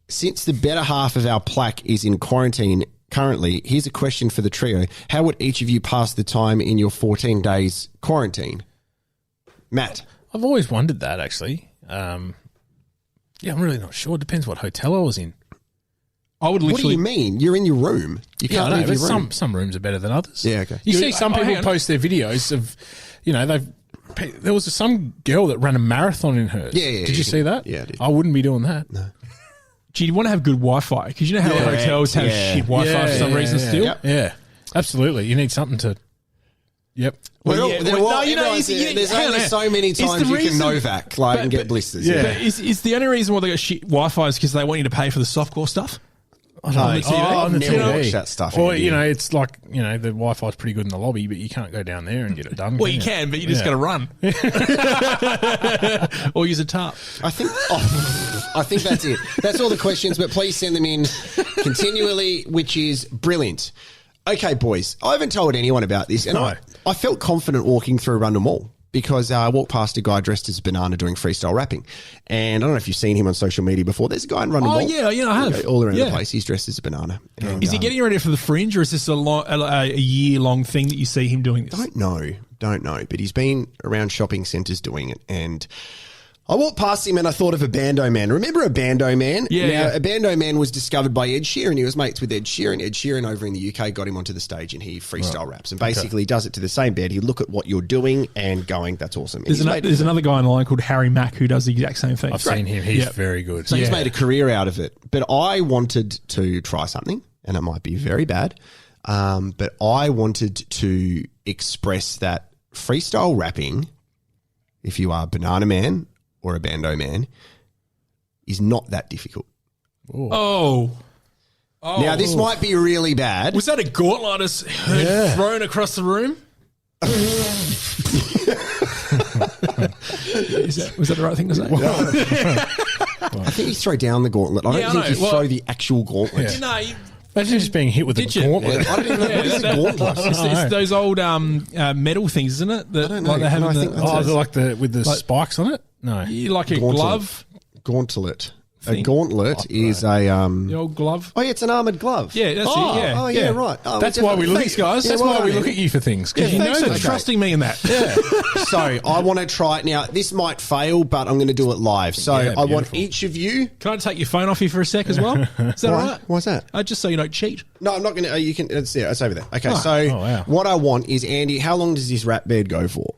Since the better half of our plaque is in quarantine currently, here's a question for the trio. How would each of you pass the time in your 14 days quarantine? Matt? I've always wondered that, actually. Yeah, I'm really not sure. Depends what hotel I was in. I would literally... What do you mean? You're in your room. You can't leave your room. Some rooms are better than others. Yeah, okay. You see some people post their videos of, you know, there was some girl that ran a marathon in hers. Yeah. Did you see that? Yeah, I did. I wouldn't be doing that. No. Do you want to have good Wi-Fi? Because you know how hotels have shit Wi-Fi for some reason still? Yep. Yeah, absolutely. You need something to... Yep. There's only so many times you can Novak and get blisters. Yeah. But is the only reason why they got shit Wi-Fi is because they want you to pay for the softcore stuff? On the TV? I've never watched that stuff. Or, you know, it's like, you know, the Wi-Fi is pretty good in the lobby, but you can't go down there and get it done. Well, you can, but you just got to run. Or use a tarp. I think that's it. That's all the questions, but please send them in continually, which is brilliant. Okay, boys, I haven't told anyone about this, and I felt confident walking through Rundle Mall because I walked past a guy dressed as a banana doing freestyle rapping. And I don't know if you've seen him on social media before. There's a guy in Rundle Mall. Oh, yeah, I have. All around the place. He's dressed as a banana. And, is he getting ready for the Fringe, or is this a year-long thing that you see him doing this? Don't know. But he's been around shopping centres doing it, and... I walked past him and I thought of a Bando Man. Remember a Bando Man? Yeah. A Bando Man was discovered by Ed Sheeran. He was mates with Ed Sheeran. Ed Sheeran over in the UK got him onto the stage and he freestyle raps. And basically does it to the same bed. He'd look at what you're doing and going, that's awesome. There's another guy online called Harry Mack who does the exact same thing. I've seen him. He's very good. So he's made a career out of it. But I wanted to try something, and it might be very bad, but I wanted to express that freestyle rapping, if you are Banana Man or a Bando Man, is not that difficult. Oh. Now, this might be really bad. Was that a gauntlet thrown across the room? Was that the right thing to say? I think you throw down the gauntlet. I don't think you throw the actual gauntlet. Yeah. No, imagine just being hit with a gauntlet. Yeah, I don't even know. What is a gauntlet? It's those old metal things, isn't it? That, I don't know. Like they have with the spikes on it? No. You like a glove? Gauntlet. A gauntlet is a the old glove. Oh yeah, it's an armoured glove. Yeah, that's it. Yeah. Oh yeah, right. Oh, that's why we look at guys. That's why we look at you for things because you know for trusting me in that. Yeah. So I want to try it now. This might fail, but I'm going to do it live. So I want each of you. Can I take your phone off you for a sec as well? Is that all right? Why's that? Just so you don't cheat. No, I'm not going to. You can. It's there. It's over there. Okay. What I want is Andy. How long does this rap bed go for?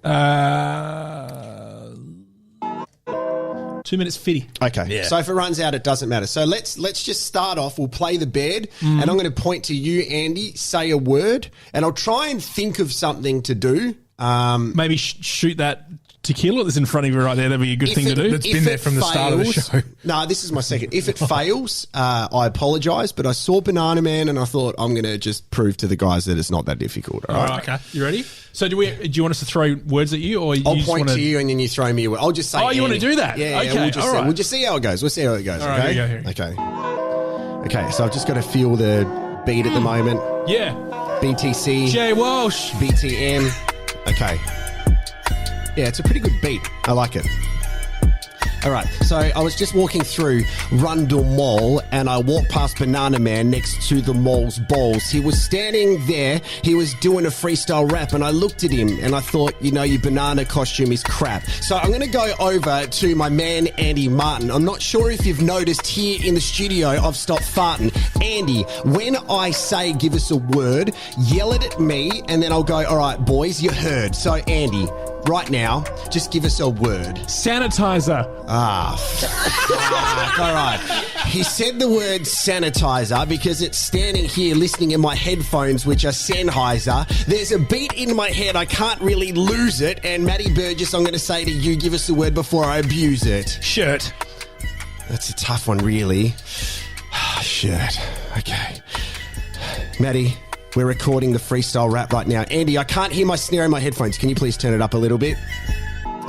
2 minutes 50. Okay. Yeah. So if it runs out, it doesn't matter. So let's just start off. We'll play the bed, and I'm going to point to you, Andy. Say a word, and I'll try and think of something to do. Maybe shoot that tequila that's in front of you right there. That'd be a good thing to do. It's been there from the start of the show. No, this is my second. If it fails, I apologise, but I saw Banana Man and I thought I'm going to just prove to the guys that it's not that difficult. All right? Okay. You ready? So do you want us to throw words at you, or I'll point to you and then you throw me a word? I'll just say. Oh, you want to do that? Yeah. Okay. We'll just see how it goes. We'll see how it goes. All okay. Right, here. Okay. Okay. So I've just got to feel the beat at the moment. Yeah. BTC. Jay Walsh. BTM. Okay. Yeah, it's a pretty good beat. I like it. All right, so I was just walking through Rundle Mall and I walked past Banana Man next to the mall's balls. He was standing there, he was doing a freestyle rap and I looked at him and I thought, your banana costume is crap. So I'm going to go over to my man Andy Martin. I'm not sure if you've noticed here in the studio, I've stopped farting. Andy, when I say give us a word, yell it at me and then I'll go, all right, boys, you heard. So Andy, right now, just give us a word. Sanitizer. All right. He said the word sanitizer because it's standing here listening in my headphones, which are Sennheiser. There's a beat in my head. I can't really lose it. And Matty Burgess, I'm going to say to you, give us a word before I abuse it. Shirt. That's a tough one, really. Shirt. Okay. Matty, we're recording the freestyle rap right now. Andy, I can't hear my snare in my headphones. Can you please turn it up a little bit?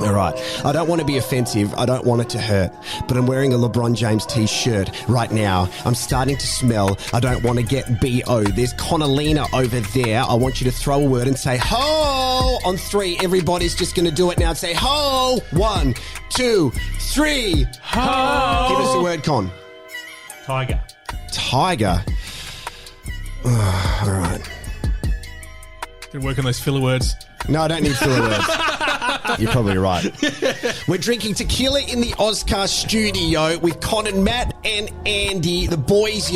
All right. I don't want to be offensive. I don't want it to hurt. But I'm wearing a LeBron James t-shirt right now. I'm starting to smell. I don't want to get B.O. There's Connolina over there. I want you to throw a word and say, ho! On 3, everybody's just going to do it now and say, ho! 1, 2, 3. Ho! Give us a word, Con. Tiger. Tiger. All right. Good work on those filler words. No, I don't need filler words. You're probably right. We're drinking tequila in the Oscar studio with Con and Matt and Andy, the boys,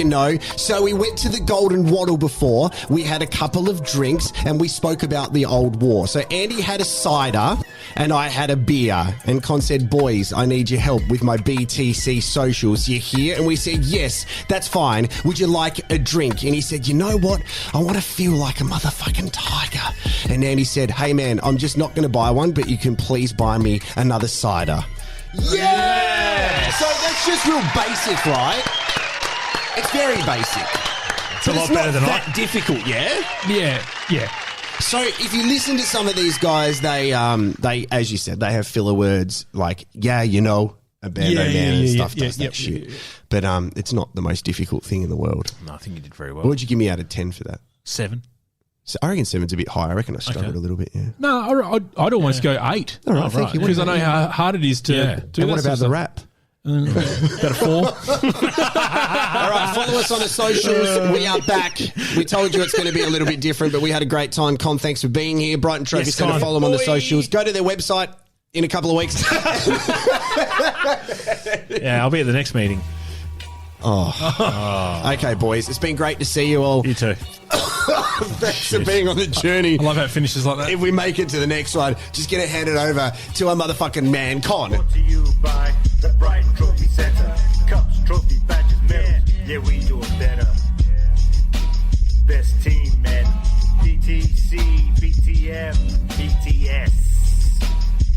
So we went to the Golden Wattle before. We had a couple of drinks and we spoke about the old war. So Andy had a cider and I had a beer. And Con said, boys, I need your help with my BTC socials. You here? And we said, yes, that's fine. Would you like a drink? And he said, you know what? I want to feel like a motherfucking tiger. And Andy said, hey man, I'm just not going to buy one, but you can please buy me another cider. Yeah! So that's just real basic, right? It's very basic. It's a lot better than that difficult, yeah? Yeah. So if you listen to some of these guys, they as you said, they have filler words like, a bando man and stuff does that shit. But it's not the most difficult thing in the world. No, I think you did very well. What would you give me out of 10 for that? 7. So I reckon 7's a bit high. I reckon I struggled a little bit, yeah. No, I'd almost go 8. All right, thank you. Because I know how hard it is to do and that. what about the rap? About a 4. All right, follow us on the socials. We are back. We told you it's going to be a little bit different, but we had a great time. Con, thanks for being here. Brighton Trophy's going to follow them on the socials. Go to their website in a couple of weeks. Yeah, I'll be at the next meeting. Okay, boys. It's been great to see you all. You too. Thanks for being on the journey. I love how it finishes like that. If we make it to the next one, just going to hand it over to our motherfucking man, Con. Brought to you by the Brighton Trophy Center. Cups, trophy, badges, medals. Yeah, we do it better. Best team, man. BTC, BTM, BTS.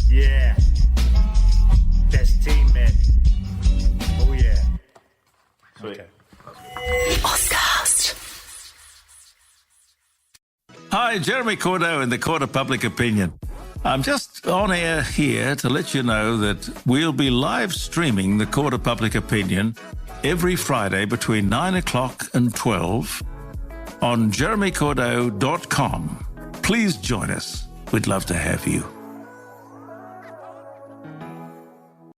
Yeah. Best team, man. Oh, yeah. Sweet. Oscars. Hi, Jeremy Cordo in the Court of Public Opinion. I'm just on air here to let you know that we'll be live streaming the Court of Public Opinion every Friday between 9 o'clock and 12 on jeremycordo.com. Please join us. We'd love to have you.